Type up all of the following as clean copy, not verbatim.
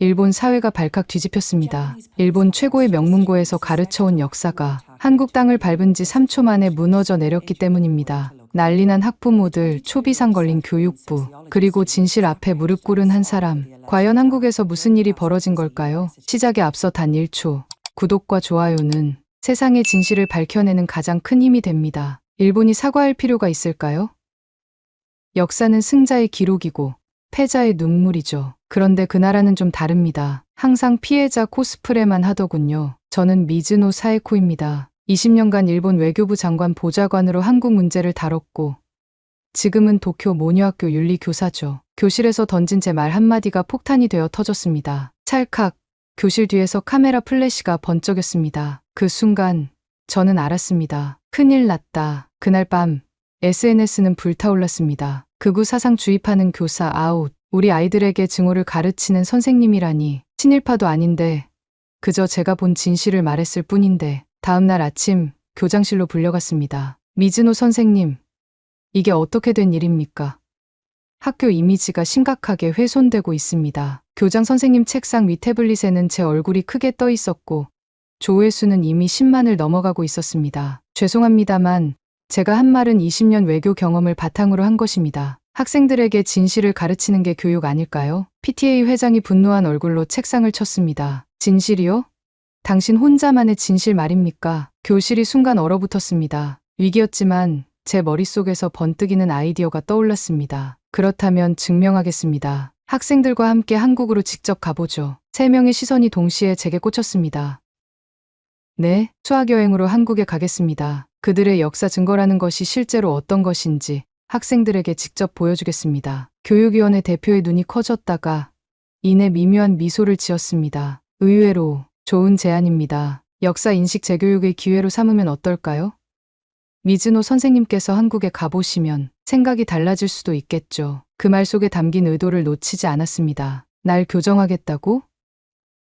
일본 사회가 발칵 뒤집혔습니다. 일본 최고의 명문고에서 가르쳐온 역사가 한국 땅을 밟은 지 3초 만에 무너져 내렸기 때문입니다. 난리난 학부모들, 초비상 걸린 교육부, 그리고 진실 앞에 무릎 꿇은 한 사람. 과연 한국에서 무슨 일이 벌어진 걸까요? 시작에 앞서 단 1초. 구독과 좋아요는 세상의 진실을 밝혀내는 가장 큰 힘이 됩니다. 일본이 사과할 필요가 있을까요? 역사는 승자의 기록이고 패자의 눈물이죠. 그런데 그 나라는 좀 다릅니다. 항상 피해자 코스프레만 하더군요. 저는 미즈노 사에코입니다. 20년간 일본 외교부 장관 보좌관으로 한국 문제를 다뤘고 지금은 도쿄 모녀학교 윤리교사죠. 교실에서 던진 제 말 한마디가 폭탄이 되어 터졌습니다. 찰칵, 교실 뒤에서 카메라 플래시가 번쩍였습니다. 그 순간 저는 알았습니다. 큰일 났다. 그날 밤 SNS는 불타올랐습니다. 극우 사상 주입하는 교사 아웃, 우리 아이들에게 증오를 가르치는 선생님이라니. 친일파도 아닌데 그저 제가 본 진실을 말했을 뿐인데. 다음날 아침 교장실로 불려갔습니다. 미즈노 선생님, 이게 어떻게 된 일입니까? 학교 이미지가 심각하게 훼손되고 있습니다. 교장 선생님 책상 위 태블릿에는 제 얼굴이 크게 떠 있었고 조회수는 이미 10만을 넘어가고 있었습니다. 죄송합니다만 제가 한 말은 20년 외교 경험을 바탕으로 한 것입니다. 학생들에게 진실을 가르치는 게 교육 아닐까요? PTA 회장이 분노한 얼굴로 책상을 쳤습니다. 진실이요? 당신 혼자만의 진실 말입니까? 교실이 순간 얼어붙었습니다. 위기였지만 제 머릿속에서 번뜩이는 아이디어가 떠올랐습니다. 그렇다면 증명하겠습니다. 학생들과 함께 한국으로 직접 가보죠. 3명의 시선이 동시에 제게 꽂혔습니다. 네, 수학여행으로 한국에 가겠습니다. 그들의 역사 증거라는 것이 실제로 어떤 것인지 학생들에게 직접 보여주겠습니다. 교육위원회 대표의 눈이 커졌다가 이내 미묘한 미소를 지었습니다. 의외로 좋은 제안입니다. 역사 인식 재교육의 기회로 삼으면 어떨까요? 미즈노 선생님께서 한국에 가보시면 생각이 달라질 수도 있겠죠. 그 말 속에 담긴 의도를 놓치지 않았습니다. 날 교정하겠다고?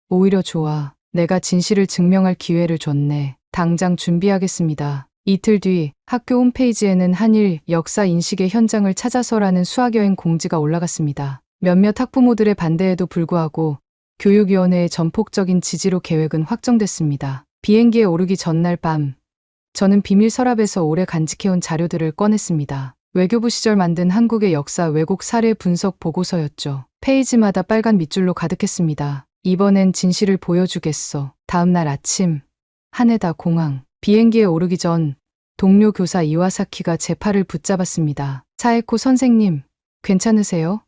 오히려 좋아. 내가 진실을 증명할 기회를 줬네. 당장 준비하겠습니다. 이틀 뒤 학교 홈페이지에는 한일 역사 인식의 현장을 찾아서라는 수학여행 공지가 올라갔습니다. 몇몇 학부모들의 반대에도 불구하고 교육위원회의 전폭적인 지지로 계획은 확정됐습니다. 비행기에 오르기 전날 밤, 저는 비밀 서랍에서 오래 간직해온 자료들을 꺼냈습니다. 외교부 시절 만든 한국의 역사 왜곡 사례 분석 보고서였죠. 페이지마다 빨간 밑줄로 가득했습니다. 이번엔 진실을 보여주겠어. 다음날 아침, 하네다 공항. 비행기에 오르기 전 동료 교사 이와사키가 제 팔을 붙잡았습니다. 사에코 선생님, 괜찮으세요?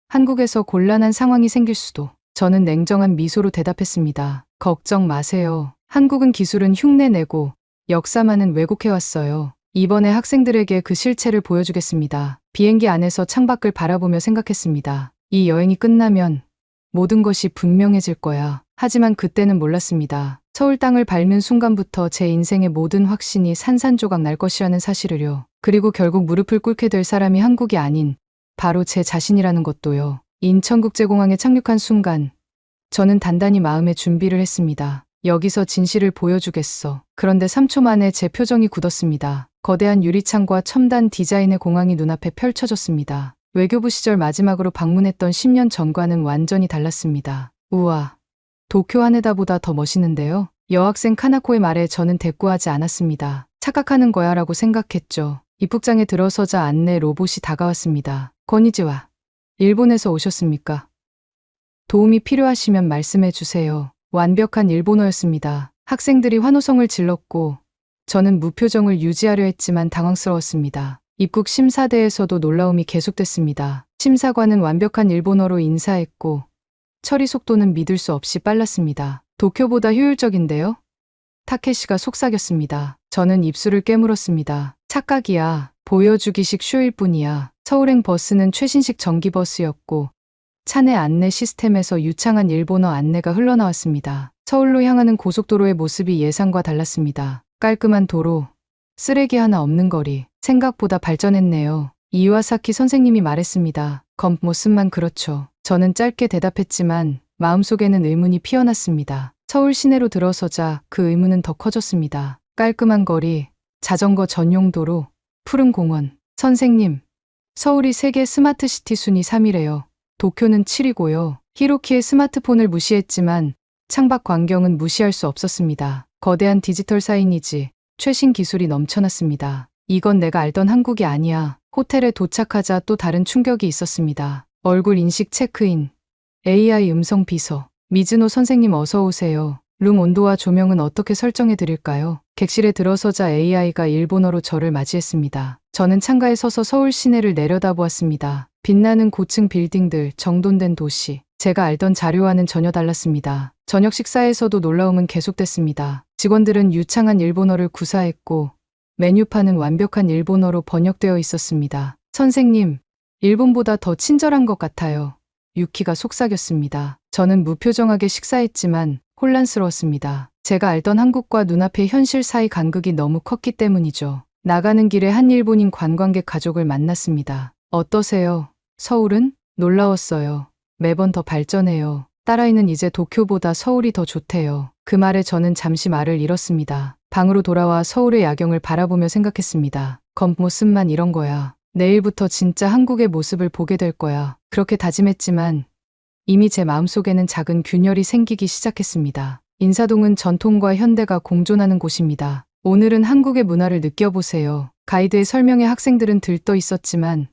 한국에서 곤란한 상황이 생길 수도. 저는 냉정한 미소로 대답했습니다. 걱정 마세요. 한국은 기술은 흉내내고 역사만은 왜곡해왔어요. 이번에 학생들에게 그 실체를 보여주겠습니다. 비행기 안에서 창밖을 바라보며 생각했습니다. 이 여행이 끝나면 모든 것이 분명해질 거야. 하지만 그때는 몰랐습니다. 서울 땅을 밟는 순간부터 제 인생의 모든 확신이 산산조각 날 것이라는 사실을요. 그리고 결국 무릎을 꿇게 될 사람이 한국이 아닌 바로 제 자신이라는 것도요. 인천국제공항에 착륙한 순간 저는 단단히 마음의 준비를 했습니다. 여기서 진실을 보여주겠어. 그런데 3초 만에 제 표정이 굳었습니다. 거대한 유리창과 첨단 디자인의 공항이 눈앞에 펼쳐졌습니다. 외교부 시절 마지막으로 방문했던 10년 전과는 완전히 달랐습니다. 우와, 도쿄 하네다보다 더 멋있는데요? 여학생 카나코의 말에 저는 대꾸하지 않았습니다. 착각하는 거야 라고 생각했죠. 입국장에 들어서자 안내 로봇이 다가왔습니다. 건니치와. 일본에서 오셨습니까? 도움이 필요하시면 말씀해 주세요. 완벽한 일본어였습니다. 학생들이 환호성을 질렀고 저는 무표정을 유지하려 했지만 당황스러웠습니다. 입국 심사대에서도 놀라움이 계속됐습니다. 심사관은 완벽한 일본어로 인사했고 처리 속도는 믿을 수 없이 빨랐습니다. 도쿄보다 효율적인데요? 타케시가 속삭였습니다. 저는 입술을 깨물었습니다. 착각이야. 보여주기식 쇼일 뿐이야. 서울행 버스는 최신식 전기버스였고 차내 안내 시스템에서 유창한 일본어 안내가 흘러나왔습니다. 서울로 향하는 고속도로의 모습이 예상과 달랐습니다. 깔끔한 도로, 쓰레기 하나 없는 거리, 생각보다 발전했네요. 이와사키 선생님이 말했습니다. 겉모습만 그렇죠. 저는 짧게 대답했지만 마음속에는 의문이 피어났습니다. 서울 시내로 들어서자 그 의문은 더 커졌습니다. 깔끔한 거리, 자전거 전용 도로, 푸른 공원. 선생님, 서울이 세계 스마트시티 순위 3위래요. 도쿄는 7이고요. 히로키의 스마트폰을 무시했지만 창밖 광경은 무시할 수 없었습니다. 거대한 디지털 사이니지, 최신 기술이 넘쳐났습니다. 이건 내가 알던 한국이 아니야. 호텔에 도착하자 또 다른 충격이 있었습니다. 얼굴 인식 체크인, AI 음성 비서, 미즈노 선생님 어서 오세요. 룸 온도와 조명은 어떻게 설정해 드릴까요? 객실에 들어서자 AI가 일본어로 저를 맞이했습니다. 저는 창가에 서서 서울 시내를 내려다보았습니다. 빛나는 고층 빌딩들, 정돈된 도시. 제가 알던 자료와는 전혀 달랐습니다. 저녁 식사에서도 놀라움은 계속됐습니다. 직원들은 유창한 일본어를 구사했고 메뉴판은 완벽한 일본어로 번역되어 있었습니다. 선생님, 일본보다 더 친절한 것 같아요. 유키가 속삭였습니다. 저는 무표정하게 식사했지만 혼란스러웠습니다. 제가 알던 한국과 눈앞의 현실 사이 간극이 너무 컸기 때문이죠. 나가는 길에 한 일본인 관광객 가족을 만났습니다. 어떠세요? 서울은? 놀라웠어요. 매번 더 발전해요. 딸아이는 이제 도쿄보다 서울이 더 좋대요. 그 말에 저는 잠시 말을 잃었습니다. 방으로 돌아와 서울의 야경을 바라보며 생각했습니다. 겉모습만 이런 거야. 내일부터 진짜 한국의 모습을 보게 될 거야. 그렇게 다짐했지만 이미 제 마음속에는 작은 균열이 생기기 시작했습니다. 인사동은 전통과 현대가 공존하는 곳입니다. 오늘은 한국의 문화를 느껴보세요. 가이드의 설명에 학생들은 들떠 있었지만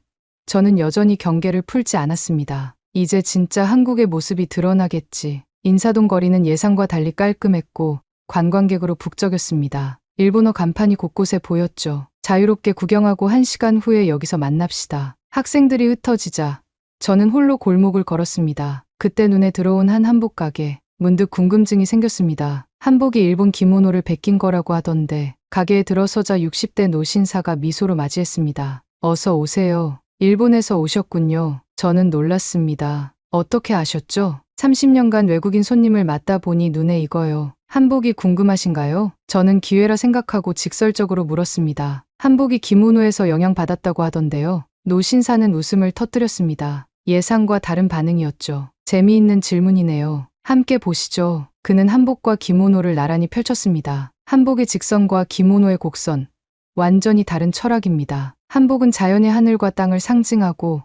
저는 여전히 경계를 풀지 않았습니다. 이제 진짜 한국의 모습이 드러나겠지. 인사동 거리는 예상과 달리 깔끔했고 관광객으로 북적였습니다. 일본어 간판이 곳곳에 보였죠. 자유롭게 구경하고 1시간 후에 여기서 만납시다. 학생들이 흩어지자 저는 홀로 골목을 걸었습니다. 그때 눈에 들어온 한 한복 가게. 문득 궁금증이 생겼습니다. 한복이 일본 기모노를 베낀 거라고 하던데 가게에 들어서자 60대 노신사가 미소로 맞이했습니다. 어서 오세요. 일본에서 오셨군요. 저는 놀랐습니다. 어떻게 아셨죠? 30년간 외국인 손님을 맡다 보니 눈에 익어요. 한복이 궁금하신가요? 저는 기회라 생각하고 직설적으로 물었습니다. 한복이 기모노에서 영향받았다고 하던데요. 노신사는 웃음을 터뜨렸습니다. 예상과 다른 반응이었죠. 재미있는 질문이네요. 함께 보시죠. 그는 한복과 기모노를 나란히 펼쳤습니다. 한복의 직선과 기모노의 곡선. 완전히 다른 철학입니다. 한복은 자연의 하늘과 땅을 상징하고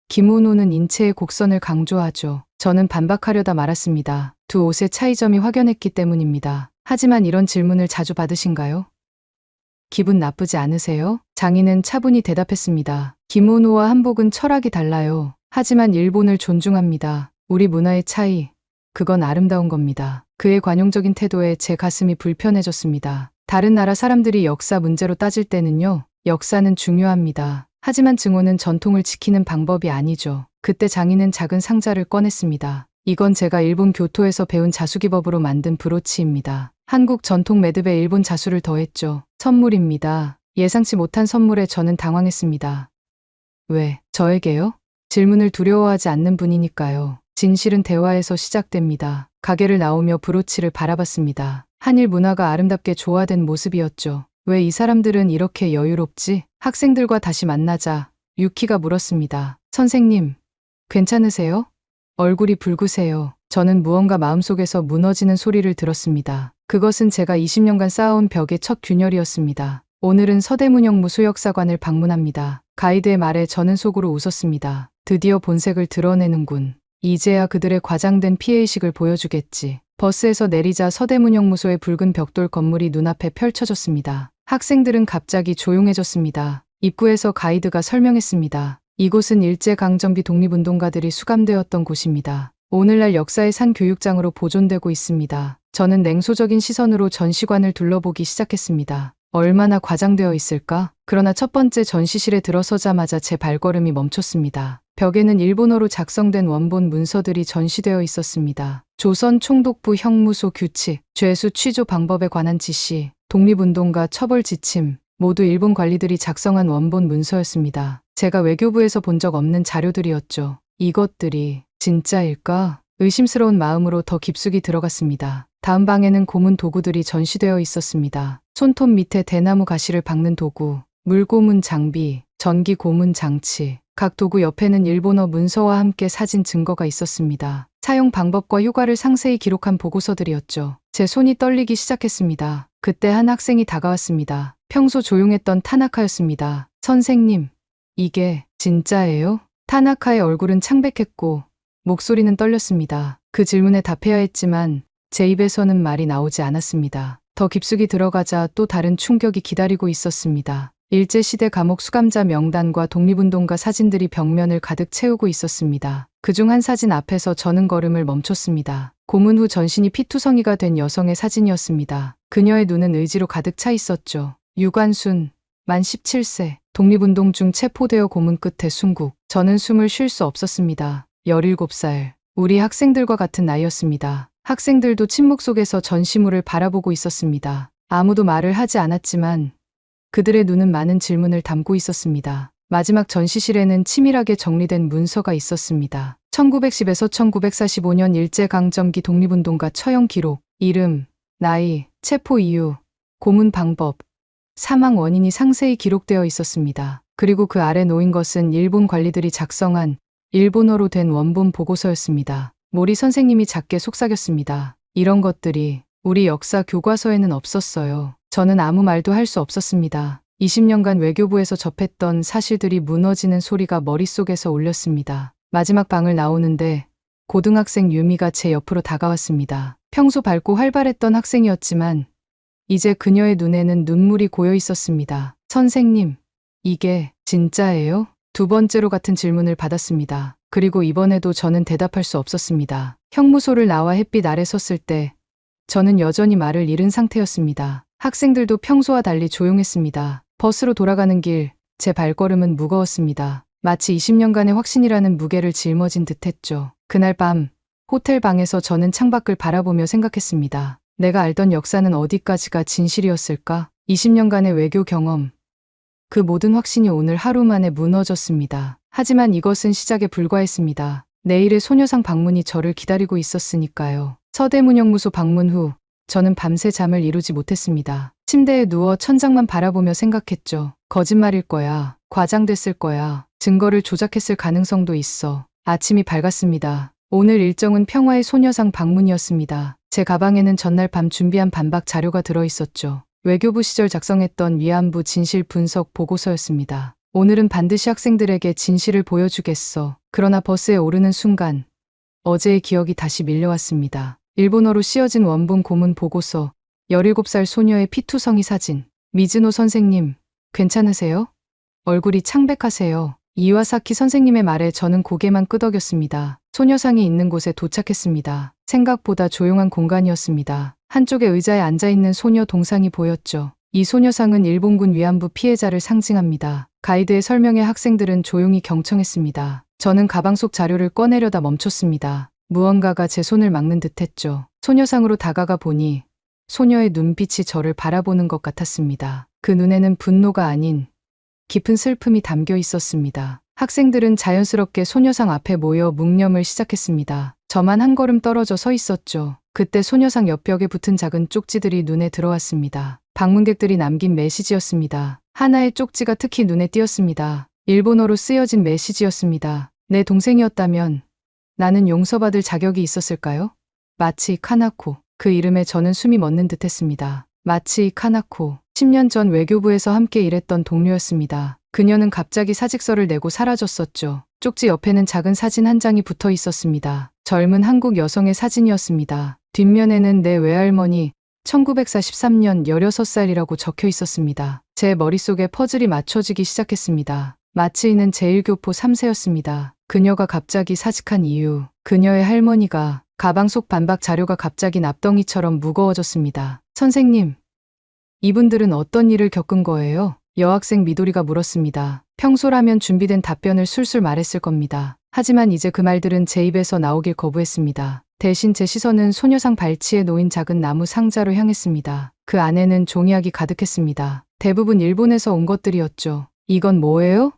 기모노는 인체의 곡선을 강조하죠. 저는 반박하려다 말았습니다. 두 옷의 차이점이 확연했기 때문입니다. 하지만 이런 질문을 자주 받으신가요? 기분 나쁘지 않으세요? 장인은 차분히 대답했습니다. 기모노와 한복은 철학이 달라요. 하지만 일본을 존중합니다. 우리 문화의 차이, 그건 아름다운 겁니다. 그의 관용적인 태도에 제 가슴이 불편해졌습니다. 다른 나라 사람들이 역사 문제로 따질 때는요, 역사는 중요합니다. 하지만 증오는 전통을 지키는 방법이 아니죠. 그때 장인은 작은 상자를 꺼냈습니다. 이건 제가 일본 교토에서 배운 자수기법으로 만든 브로치입니다. 한국 전통 매듭에 일본 자수를 더했죠. 선물입니다. 예상치 못한 선물에 저는 당황했습니다. 왜, 저에게요? 질문을 두려워하지 않는 분이니까요. 진실은 대화에서 시작됩니다. 가게를 나오며 브로치를 바라봤습니다. 한일 문화가 아름답게 조화된 모습이었죠. 왜 이 사람들은 이렇게 여유롭지? 학생들과 다시 만나자 유키가 물었습니다. 선생님, 괜찮으세요? 얼굴이 붉으세요. 저는 무언가 마음속에서 무너지는 소리를 들었습니다. 그것은 제가 20년간 쌓아온 벽의 첫 균열이었습니다. 오늘은 서대문형 무소역사관을 방문합니다. 가이드의 말에 저는 속으로 웃었습니다. 드디어 본색을 드러내는군. 이제야 그들의 과장된 피해의식을 보여주겠지. 버스에서 내리자 서대문형무소의 붉은 벽돌 건물이 눈앞에 펼쳐졌습니다. 학생들은 갑자기 조용해졌습니다. 입구에서 가이드가 설명했습니다. 이곳은 일제강점기 독립운동가들이 수감되었던 곳입니다. 오늘날 역사의 산 교육장으로 보존되고 있습니다. 저는 냉소적인 시선으로 전시관을 둘러보기 시작했습니다. 얼마나 과장되어 있을까? 그러나 첫 번째 전시실에 들어서자마자 제 발걸음이 멈췄습니다. 벽에는 일본어로 작성된 원본 문서들이 전시되어 있었습니다. 조선 총독부 형무소 규칙, 죄수 취조 방법에 관한 지시, 독립운동가 처벌 지침, 모두 일본 관리들이 작성한 원본 문서였습니다. 제가 외교부에서 본 적 없는 자료들이었죠. 이것들이 진짜일까? 의심스러운 마음으로 더 깊숙이 들어갔습니다. 다음 방에는 고문 도구들이 전시되어 있었습니다. 손톱 밑에 대나무 가시를 박는 도구, 물고문 장비, 전기 고문 장치. 각 도구 옆에는 일본어 문서와 함께 사진 증거가 있었습니다. 사용 방법과 효과를 상세히 기록한 보고서들이었죠. 제 손이 떨리기 시작했습니다. 그때 한 학생이 다가왔습니다. 평소 조용했던 타나카였습니다. 선생님, 이게 진짜예요? 타나카의 얼굴은 창백했고 목소리는 떨렸습니다. 그 질문에 답해야 했지만 제 입에서는 말이 나오지 않았습니다. 더 깊숙이 들어가자 또 다른 충격이 기다리고 있었습니다. 일제시대 감옥 수감자 명단과 독립운동가 사진들이 벽면을 가득 채우고 있었습니다. 그중 한 사진 앞에서 저는 걸음을 멈췄습니다. 고문 후 전신이 피투성이가 된 여성의 사진이었습니다. 그녀의 눈은 의지로 가득 차 있었죠. 유관순, 만 17세, 독립운동 중 체포되어 고문 끝에 순국. 저는 숨을 쉴 수 없었습니다. 17살, 우리 학생들과 같은 나이였습니다. 학생들도 침묵 속에서 전시물을 바라보고 있었습니다. 아무도 말을 하지 않았지만 그들의 눈은 많은 질문을 담고 있었습니다. 마지막 전시실에는 치밀하게 정리된 문서가 있었습니다. 1910에서 1945년 일제강점기 독립운동가 처형 기록, 이름, 나이, 체포 이유, 고문 방법, 사망 원인이 상세히 기록되어 있었습니다. 그리고 그 아래 놓인 것은 일본 관리들이 작성한 일본어로 된 원본 보고서였습니다. 모리 선생님이 작게 속삭였습니다. 이런 것들이 우리 역사 교과서에는 없었어요. 저는 아무 말도 할 수 없었습니다. 20년간 외교부에서 접했던 사실들이 무너지는 소리가 머릿속에서 울렸습니다. 마지막 방을 나오는데 고등학생 유미가 제 옆으로 다가왔습니다. 평소 밝고 활발했던 학생이었지만 이제 그녀의 눈에는 눈물이 고여 있었습니다. 선생님, 이게 진짜예요? 두 번째로 같은 질문을 받았습니다. 그리고 이번에도 저는 대답할 수 없었습니다. 형무소를 나와 햇빛 아래 섰을 때 저는 여전히 말을 잃은 상태였습니다. 학생들도 평소와 달리 조용했습니다. 버스로 돌아가는 길, 제 발걸음은 무거웠습니다. 마치 20년간의 확신이라는 무게를 짊어진 듯했죠. 그날 밤, 호텔 방에서 저는 창밖을 바라보며 생각했습니다. 내가 알던 역사는 어디까지가 진실이었을까? 20년간의 외교 경험, 그 모든 확신이 오늘 하루 만에 무너졌습니다. 하지만 이것은 시작에 불과했습니다. 내일의 소녀상 방문이 저를 기다리고 있었으니까요. 서대문형무소 방문 후 저는 밤새 잠을 이루지 못했습니다. 침대에 누워 천장만 바라보며 생각했죠. 거짓말일 거야. 과장됐을 거야. 증거를 조작했을 가능성도 있어. 아침이 밝았습니다. 오늘 일정은 평화의 소녀상 방문이었습니다. 제 가방에는 전날 밤 준비한 반박 자료가 들어있었죠. 외교부 시절 작성했던 위안부 진실 분석 보고서였습니다. 오늘은 반드시 학생들에게 진실을 보여주겠어. 그러나 버스에 오르는 순간 어제의 기억이 다시 밀려왔습니다. 일본어로 씌어진 원본 고문 보고서, 17살 소녀의 피투성이 사진. 미즈노 선생님, 괜찮으세요? 얼굴이 창백하세요. 이와사키 선생님의 말에 저는 고개만 끄덕였습니다. 소녀상이 있는 곳에 도착했습니다. 생각보다 조용한 공간이었습니다. 한쪽에 의자에 앉아있는 소녀 동상이 보였죠. 이 소녀상은 일본군 위안부 피해자를 상징합니다. 가이드의 설명에 학생들은 조용히 경청했습니다. 저는 가방 속 자료를 꺼내려다 멈췄습니다. 무언가가 제 손을 막는 듯했죠. 소녀상으로 다가가 보니 소녀의 눈빛이 저를 바라보는 것 같았습니다. 그 눈에는 분노가 아닌 깊은 슬픔이 담겨 있었습니다. 학생들은 자연스럽게 소녀상 앞에 모여 묵념을 시작했습니다. 저만 한 걸음 떨어져 서 있었죠. 그때 소녀상 옆벽에 붙은 작은 쪽지들이 눈에 들어왔습니다. 방문객들이 남긴 메시지였습니다. 하나의 쪽지가 특히 눈에 띄었습니다. 일본어로 쓰여진 메시지였습니다. 내 동생이었다면 나는 용서받을 자격이 있었을까요? 마치 카나코. 그 이름에 저는 숨이 멎는 듯했습니다. 마치 카나코. 10년 전 외교부에서 함께 일했던 동료였습니다. 그녀는 갑자기 사직서를 내고 사라졌었죠. 쪽지 옆에는 작은 사진 한 장이 붙어 있었습니다. 젊은 한국 여성의 사진이었습니다. 뒷면에는 내 외할머니 1943년 16살이라고 적혀 있었습니다. 제 머릿속에 퍼즐이 맞춰지기 시작했습니다. 마치이는 제1교포 3세였습니다. 그녀가 갑자기 사직한 이유, 그녀의 할머니가, 가방 속 반박 자료가 갑자기 납덩이처럼 무거워졌습니다. 선생님, 이분들은 어떤 일을 겪은 거예요? 여학생 미도리가 물었습니다. 평소라면 준비된 답변을 술술 말했을 겁니다. 하지만 이제 그 말들은 제 입에서 나오길 거부했습니다. 대신 제 시선은 소녀상 발치에 놓인 작은 나무 상자로 향했습니다. 그 안에는 종이학이 가득했습니다. 대부분 일본에서 온 것들이었죠. 이건 뭐예요?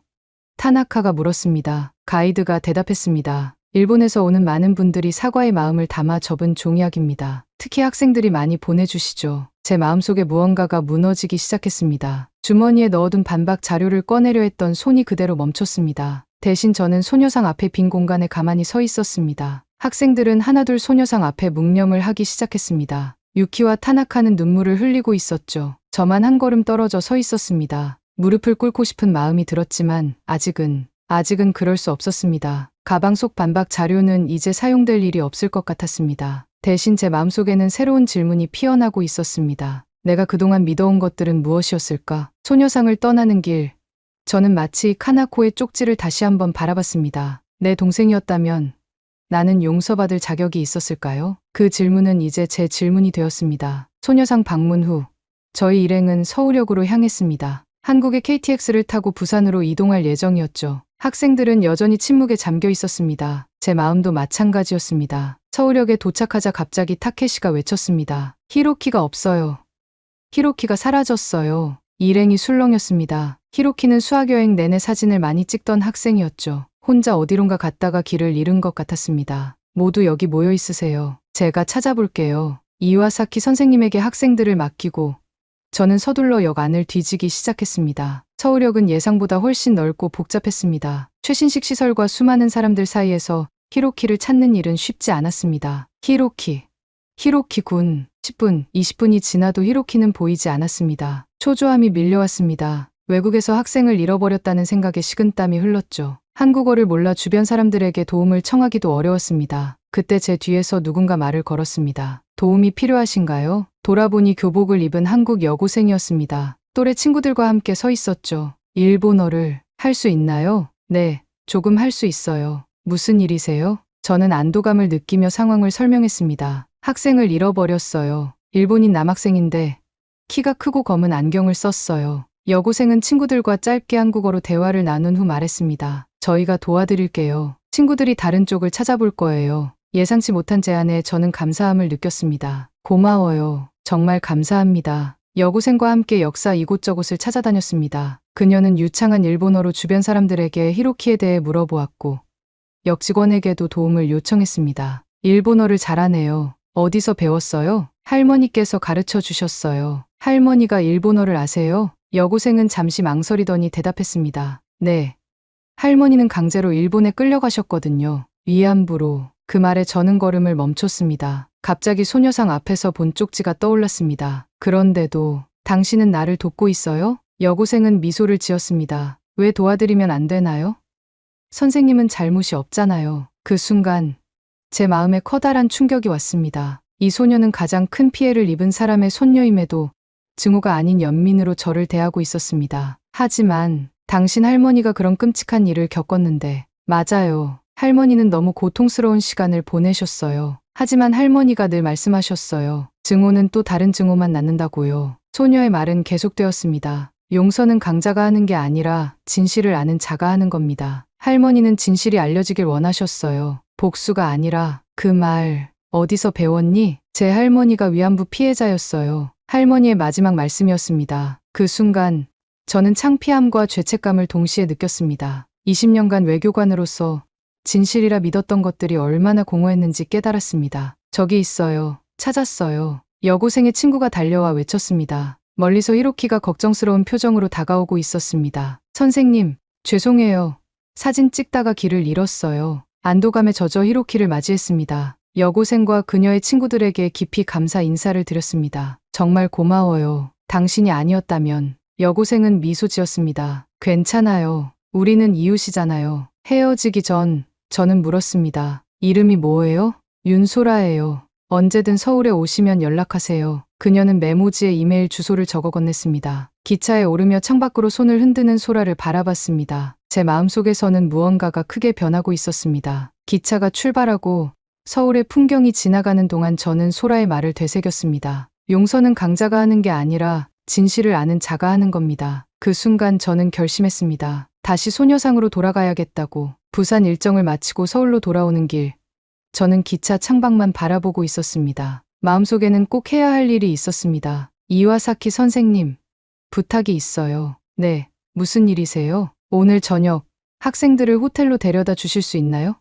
타나카가 물었습니다. 가이드가 대답했습니다. 일본에서 오는 많은 분들이 사과의 마음을 담아 접은 종이학입니다. 특히 학생들이 많이 보내주시죠. 제 마음속에 무언가가 무너지기 시작했습니다. 주머니에 넣어둔 반박 자료를 꺼내려 했던 손이 그대로 멈췄습니다. 대신 저는 소녀상 앞에 빈 공간에 가만히 서 있었습니다. 학생들은 하나둘 소녀상 앞에 묵념을 하기 시작했습니다. 유키와 타나카는 눈물을 흘리고 있었죠. 저만 한 걸음 떨어져 서 있었습니다. 무릎을 꿇고 싶은 마음이 들었지만 아직은 아직은 그럴 수 없었습니다. 가방 속 반박 자료는 이제 사용될 일이 없을 것 같았습니다. 대신 제 마음속에는 새로운 질문이 피어나고 있었습니다. 내가 그동안 믿어온 것들은 무엇이었을까? 소녀상을 떠나는 길, 저는 마치 카나코의 쪽지를 다시 한번 바라봤습니다. 내 동생이었다면 나는 용서받을 자격이 있었을까요? 그 질문은 이제 제 질문이 되었습니다. 소녀상 방문 후 저희 일행은 서울역으로 향했습니다. 한국의 KTX를 타고 부산으로 이동할 예정이었죠. 학생들은 여전히 침묵에 잠겨 있었습니다. 제 마음도 마찬가지였습니다. 서울역에 도착하자 갑자기 타케시가 외쳤습니다. 히로키가 없어요. 히로키가 사라졌어요. 일행이 술렁였습니다. 히로키는 수학여행 내내 사진을 많이 찍던 학생이었죠. 혼자 어디론가 갔다가 길을 잃은 것 같았습니다. 모두 여기 모여 있으세요. 제가 찾아볼게요. 이와사키 선생님에게 학생들을 맡기고 저는 서둘러 역 안을 뒤지기 시작했습니다. 서울역은 예상보다 훨씬 넓고 복잡했습니다. 최신식 시설과 수많은 사람들 사이에서 히로키를 찾는 일은 쉽지 않았습니다. 히로키 군. 10분, 20분이 지나도 히로키는 보이지 않았습니다. 초조함이 밀려왔습니다. 외국에서 학생을 잃어버렸다는 생각에 식은땀이 흘렀죠. 한국어를 몰라 주변 사람들에게 도움을 청하기도 어려웠습니다. 그때 제 뒤에서 누군가 말을 걸었습니다. 도움이 필요하신가요? 돌아보니 교복을 입은 한국 여고생이었습니다. 또래 친구들과 함께 서 있었죠. 일본어를 할 수 있나요? 네, 조금 할 수 있어요. 무슨 일이세요? 저는 안도감을 느끼며 상황을 설명했습니다. 학생을 잃어버렸어요. 일본인 남학생인데 키가 크고 검은 안경을 썼어요. 여고생은 친구들과 짧게 한국어로 대화를 나눈 후 말했습니다. 저희가 도와드릴게요. 친구들이 다른 쪽을 찾아볼 거예요. 예상치 못한 제안에 저는 감사함을 느꼈습니다. 고마워요. 정말 감사합니다. 여고생과 함께 역사 이곳저곳을 찾아다녔습니다. 그녀는 유창한 일본어로 주변 사람들에게 히로키에 대해 물어보았고 역 직원에게도 도움을 요청했습니다. 일본어를 잘하네요. 어디서 배웠어요? 할머니께서 가르쳐 주셨어요. 할머니가 일본어를 아세요? 여고생은 잠시 망설이더니 대답했습니다. 네. 할머니는 강제로 일본에 끌려가셨거든요. 위안부로. 그 말에 저는 걸음을 멈췄습니다. 갑자기 소녀상 앞에서 본 쪽지가 떠올랐습니다. 그런데도 당신은 나를 돕고 있어요? 여고생은 미소를 지었습니다. 왜 도와드리면 안 되나요? 선생님은 잘못이 없잖아요. 그 순간 제 마음에 커다란 충격이 왔습니다. 이 소녀는 가장 큰 피해를 입은 사람의 손녀임에도 증오가 아닌 연민으로 저를 대하고 있었습니다. 하지만 당신 할머니가 그런 끔찍한 일을 겪었는데 맞아요. 할머니는 너무 고통스러운 시간을 보내셨어요. 하지만 할머니가 늘 말씀하셨어요. 증오는 또 다른 증오만 낳는다고요. 소녀의 말은 계속되었습니다. 용서는 강자가 하는 게 아니라 진실을 아는 자가 하는 겁니다. 할머니는 진실이 알려지길 원하셨어요. 복수가 아니라 그 말 어디서 배웠니? 제 할머니가 위안부 피해자였어요. 할머니의 마지막 말씀이었습니다. 그 순간 저는 창피함과 죄책감을 동시에 느꼈습니다. 20년간 외교관으로서 진실이라 믿었던 것들이 얼마나 공허했는지 깨달았습니다. 저기 있어요. 찾았어요. 여고생의 친구가 달려와 외쳤습니다. 멀리서 히로키가 걱정스러운 표정으로 다가오고 있었습니다. 선생님, 죄송해요. 사진 찍다가 길을 잃었어요. 안도감에 젖어 히로키를 맞이했습니다. 여고생과 그녀의 친구들에게 깊이 감사 인사를 드렸습니다. 정말 고마워요. 당신이 아니었다면. 여고생은 미소 지었습니다. 괜찮아요. 우리는 이웃이잖아요. 헤어지기 전 저는 물었습니다. 이름이 뭐예요? 윤소라예요. 언제든 서울에 오시면 연락하세요. 그녀는 메모지에 이메일 주소를 적어 건넸습니다. 기차에 오르며 창밖으로 손을 흔드는 소라를 바라봤습니다. 제 마음속에서는 무언가가 크게 변하고 있었습니다. 기차가 출발하고 서울의 풍경이 지나가는 동안 저는 소라의 말을 되새겼습니다. 용서는 강자가 하는 게 아니라 진실을 아는 자가 하는 겁니다. 그 순간 저는 결심했습니다. 다시 소녀상으로 돌아가야겠다고. 부산 일정을 마치고 서울로 돌아오는 길, 저는 기차 창밖만 바라보고 있었습니다. 마음속에는 꼭 해야 할 일이 있었습니다. 이와사키 선생님, 부탁이 있어요. 네, 무슨 일이세요? 오늘 저녁 학생들을 호텔로 데려다 주실 수 있나요?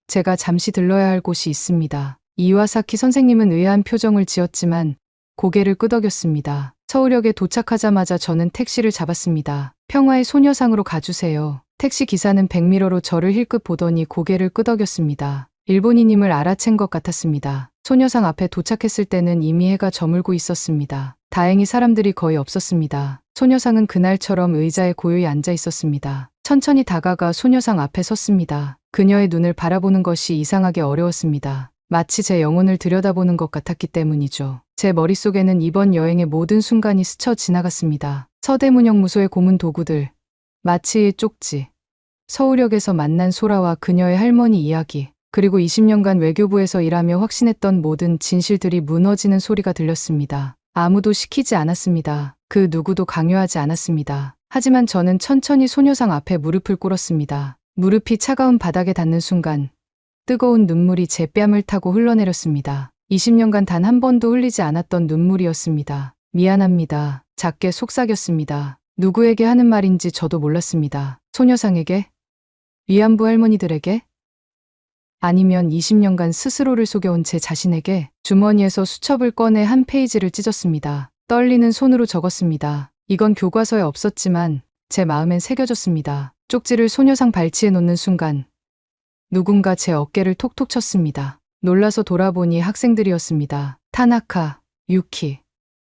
제가 잠시 들러야 할 곳이 있습니다. 이와사키 선생님은 의아한 표정을 지었지만 고개를 끄덕였습니다. 서울역에 도착하자마자 저는 택시를 잡았습니다. 평화의 소녀상으로 가주세요. 택시 기사는 백미러로 저를 힐끗 보더니 고개를 끄덕였습니다. 일본인임을 알아챈 것 같았습니다. 소녀상 앞에 도착했을 때는 이미 해가 저물고 있었습니다. 다행히 사람들이 거의 없었습니다. 소녀상은 그날처럼 의자에 고요히 앉아 있었습니다. 천천히 다가가 소녀상 앞에 섰습니다. 그녀의 눈을 바라보는 것이 이상하게 어려웠습니다. 마치 제 영혼을 들여다보는 것 같았기 때문이죠. 제 머릿속에는 이번 여행의 모든 순간이 스쳐 지나갔습니다. 서대문형 무소의 고문 도구들, 마치의 쪽지, 서울역에서 만난 소라와 그녀의 할머니 이야기, 그리고 20년간 외교부에서 일하며 확신했던 모든 진실들이 무너지는 소리가 들렸습니다. 아무도 시키지 않았습니다. 그 누구도 강요하지 않았습니다. 하지만 저는 천천히 소녀상 앞에 무릎을 꿇었습니다. 무릎이 차가운 바닥에 닿는 순간 뜨거운 눈물이 제 뺨을 타고 흘러내렸습니다. 20년간 단 한 번도 흘리지 않았던 눈물이었습니다. 미안합니다. 작게 속삭였습니다. 누구에게 하는 말인지 저도 몰랐습니다. 소녀상에게? 위안부 할머니들에게? 아니면 20년간 스스로를 속여온 제 자신에게? 주머니에서 수첩을 꺼내 한 페이지를 찢었습니다. 떨리는 손으로 적었습니다. 이건 교과서에 없었지만 제 마음엔 새겨졌습니다. 쪽지를 소녀상 발치에 놓는 순간 누군가 제 어깨를 톡톡 쳤습니다. 놀라서 돌아보니 학생들이었습니다. 타나카, 유키,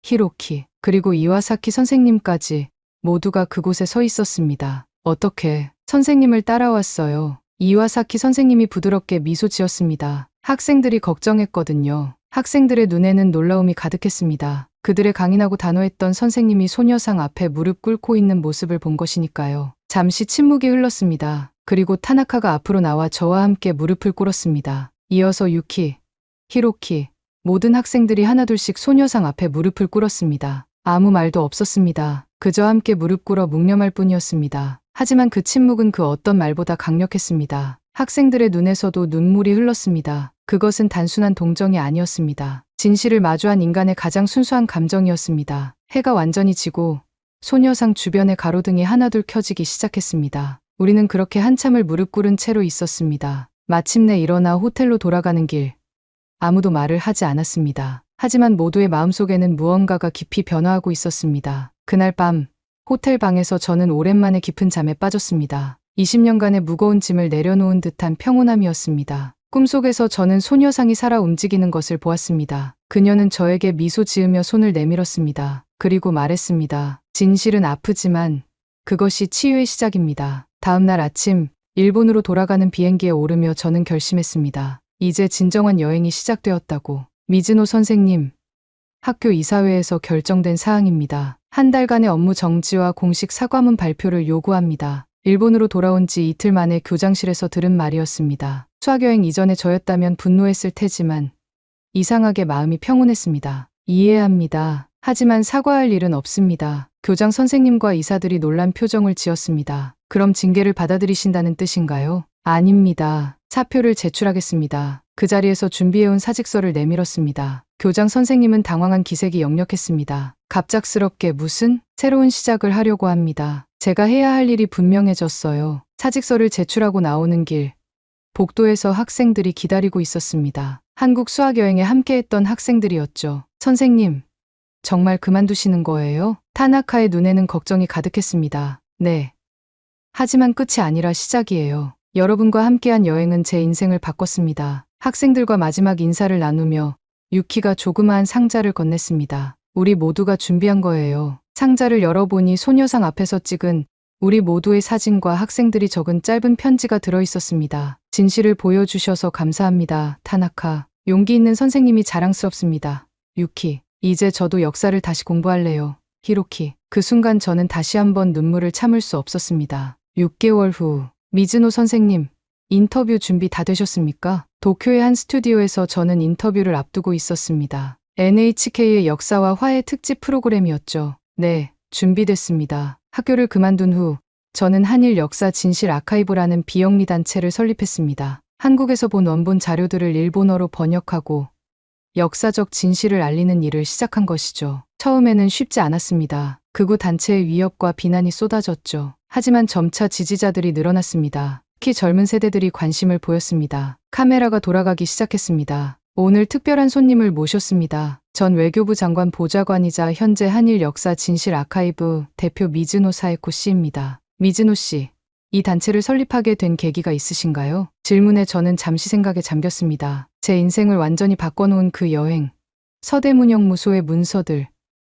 히로키, 그리고 이와사키 선생님까지 모두가 그곳에 서 있었습니다. 어떻게 선생님을 따라왔어요. 이와사키 선생님이 부드럽게 미소 지었습니다. 학생들이 걱정했거든요. 학생들의 눈에는 놀라움이 가득했습니다. 그들의 강인하고 단호했던 선생님이 소녀상 앞에 무릎 꿇고 있는 모습을 본 것이니까요. 잠시 침묵이 흘렀습니다. 그리고 타나카가 앞으로 나와 저와 함께 무릎을 꿇었습니다. 이어서 유키, 히로키, 모든 학생들이 하나둘씩 소녀상 앞에 무릎을 꿇었습니다. 아무 말도 없었습니다. 그저 함께 무릎 꿇어 묵념할 뿐이었습니다. 하지만 그 침묵은 그 어떤 말보다 강력했습니다. 학생들의 눈에서도 눈물이 흘렀습니다. 그것은 단순한 동정이 아니었습니다. 진실을 마주한 인간의 가장 순수한 감정이었습니다. 해가 완전히 지고 소녀상 주변의 가로등이 하나둘 켜지기 시작했습니다. 우리는 그렇게 한참을 무릎 꿇은 채로 있었습니다. 마침내 일어나 호텔로 돌아가는 길. 아무도 말을 하지 않았습니다. 하지만 모두의 마음속에는 무언가가 깊이 변화하고 있었습니다. 그날 밤 호텔 방에서 저는 오랜만에 깊은 잠에 빠졌습니다. 20년간의 무거운 짐을 내려놓은 듯한 평온함이었습니다. 꿈속에서 저는 소녀상이 살아 움직이는 것을 보았습니다. 그녀는 저에게 미소 지으며 손을 내밀었습니다. 그리고 말했습니다. 진실은 아프지만 그것이 치유의 시작입니다. 다음 날 아침 일본으로 돌아가는 비행기에 오르며 저는 결심했습니다. 이제 진정한 여행이 시작되었다고. 미즈노 선생님, 학교 이사회에서 결정된 사항입니다. 한 달간의 업무 정지와 공식 사과문 발표를 요구합니다. 일본으로 돌아온 지 이틀 만에 교장실에서 들은 말이었습니다. 수학여행 이전에 저였다면 분노했을 테지만 이상하게 마음이 평온했습니다. 이해합니다. 하지만 사과할 일은 없습니다. 교장 선생님과 이사들이 놀란 표정을 지었습니다. 그럼 징계를 받아들이신다는 뜻인가요? 아닙니다. 사표를 제출하겠습니다. 그 자리에서 준비해온 사직서를 내밀었습니다. 교장 선생님은 당황한 기색이 역력했습니다. 갑작스럽게 무슨 새로운 시작을 하려고 합니다. 제가 해야 할 일이 분명해졌어요. 사직서를 제출하고 나오는 길. 복도에서 학생들이 기다리고 있었습니다. 한국 수학여행에 함께했던 학생들이었죠. 선생님, 정말 그만두시는 거예요? 타나카의 눈에는 걱정이 가득했습니다. 네. 하지만 끝이 아니라 시작이에요. 여러분과 함께한 여행은 제 인생을 바꿨습니다. 학생들과 마지막 인사를 나누며 유키가 조그마한 상자를 건넸습니다. 우리 모두가 준비한 거예요. 상자를 열어보니 소녀상 앞에서 찍은 우리 모두의 사진과 학생들이 적은 짧은 편지가 들어있었습니다. 진실을 보여주셔서 감사합니다. 타나카. 용기 있는 선생님이 자랑스럽습니다. 유키. 이제 저도 역사를 다시 공부할래요. 히로키. 그 순간 저는 다시 한번 눈물을 참을 수 없었습니다. 6개월 후. 미즈노 선생님, 인터뷰 준비 다 되셨습니까? 도쿄의 한 스튜디오에서 저는 인터뷰를 앞두고 있었습니다. NHK의 역사와 화해 특집 프로그램이었죠. 네, 준비됐습니다. 학교를 그만둔 후 저는 한일 역사 진실 아카이브라는 비영리 단체를 설립했습니다. 한국에서 본 원본 자료들을 일본어로 번역하고 역사적 진실을 알리는 일을 시작한 것이죠. 처음에는 쉽지 않았습니다. 극우 단체의 위협과 비난이 쏟아졌죠. 하지만 점차 지지자들이 늘어났습니다. 특히 젊은 세대들이 관심을 보였습니다. 카메라가 돌아가기 시작했습니다. 오늘 특별한 손님을 모셨습니다. 전 외교부 장관 보좌관이자 현재 한일 역사 진실 아카이브 대표 미즈노 사에코 씨입니다. 미즈노 씨, 이 단체를 설립하게 된 계기가 있으신가요? 질문에 저는 잠시 생각에 잠겼습니다. 제 인생을 완전히 바꿔놓은 그 여행, 서대문형 무소의 문서들,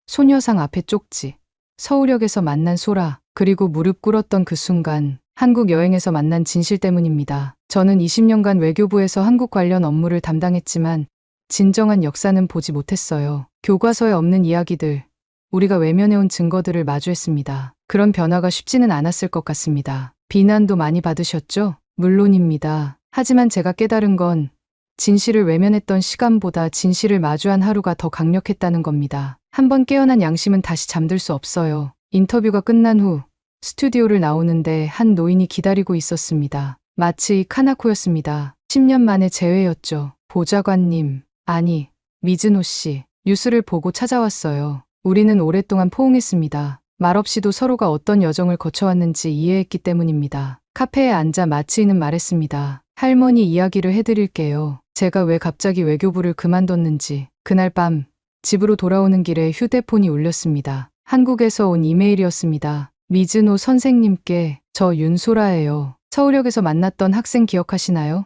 소녀상 앞에 쪽지, 서울역에서 만난 소라, 그리고 무릎 꿇었던 그 순간, 한국 여행에서 만난 진실 때문입니다. 저는 20년간 외교부에서 한국 관련 업무를 담당했지만 진정한 역사는 보지 못했어요. 교과서에 없는 이야기들, 우리가 외면해온 증거들을 마주했습니다. 그런 변화가 쉽지는 않았을 것 같습니다. 비난도 많이 받으셨죠? 물론입니다. 하지만 제가 깨달은 건 진실을 외면했던 시간보다 진실을 마주한 하루가 더 강력했다는 겁니다. 한번 깨어난 양심은 다시 잠들 수 없어요. 인터뷰가 끝난 후 스튜디오를 나오는데 한 노인이 기다리고 있었습니다. 마치 카나코였습니다. 10년 만에 재회였죠. 보좌관님, 아니, 미즈노 씨, 뉴스를 보고 찾아왔어요. 우리는 오랫동안 포옹했습니다. 말없이도 서로가 어떤 여정을 거쳐왔는지 이해했기 때문입니다. 카페에 앉아 마치이는 말했습니다. 할머니 이야기를 해드릴게요. 제가 왜 갑자기 외교부를 그만뒀는지. 그날 밤 집으로 돌아오는 길에 휴대폰이 울렸습니다. 한국에서 온 이메일이었습니다. 미즈노 선생님께, 저 윤소라예요. 서울역에서 만났던 학생 기억하시나요?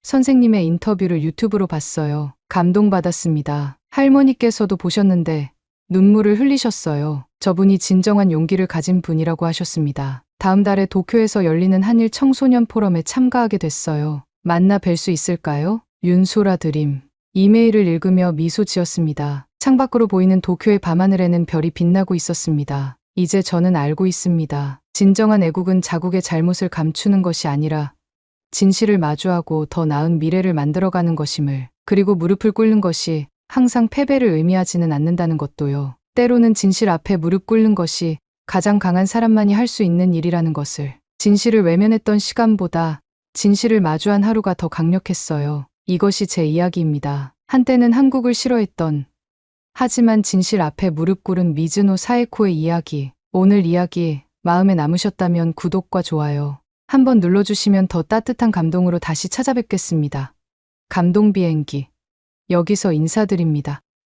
선생님의 인터뷰를 유튜브로 봤어요. 감동받았습니다. 할머니께서도 보셨는데 눈물을 흘리셨어요. 저분이 진정한 용기를 가진 분이라고 하셨습니다. 다음 달에 도쿄에서 열리는 한일 청소년 포럼에 참가하게 됐어요. 만나 뵐 수 있을까요? 윤소라 드림. 이메일을 읽으며 미소 지었습니다. 창밖으로 보이는 도쿄의 밤하늘에는 별이 빛나고 있었습니다. 이제 저는 알고 있습니다. 진정한 애국은 자국의 잘못을 감추는 것이 아니라 진실을 마주하고 더 나은 미래를 만들어가는 것임을, 그리고 무릎을 꿇는 것이 항상 패배를 의미하지는 않는다는 것도요. 때로는 진실 앞에 무릎 꿇는 것이 가장 강한 사람만이 할 수 있는 일이라는 것을. 진실을 외면했던 시간보다 진실을 마주한 하루가 더 강력했어요. 이것이 제 이야기입니다. 한때는 한국을 싫어했던, 하지만 진실 앞에 무릎 꿇은 미즈노 사에코의 이야기. 오늘 이야기 마음에 남으셨다면 구독과 좋아요 한번 눌러주시면 더 따뜻한 감동으로 다시 찾아뵙겠습니다. 감동 비행기. 여기서 인사드립니다.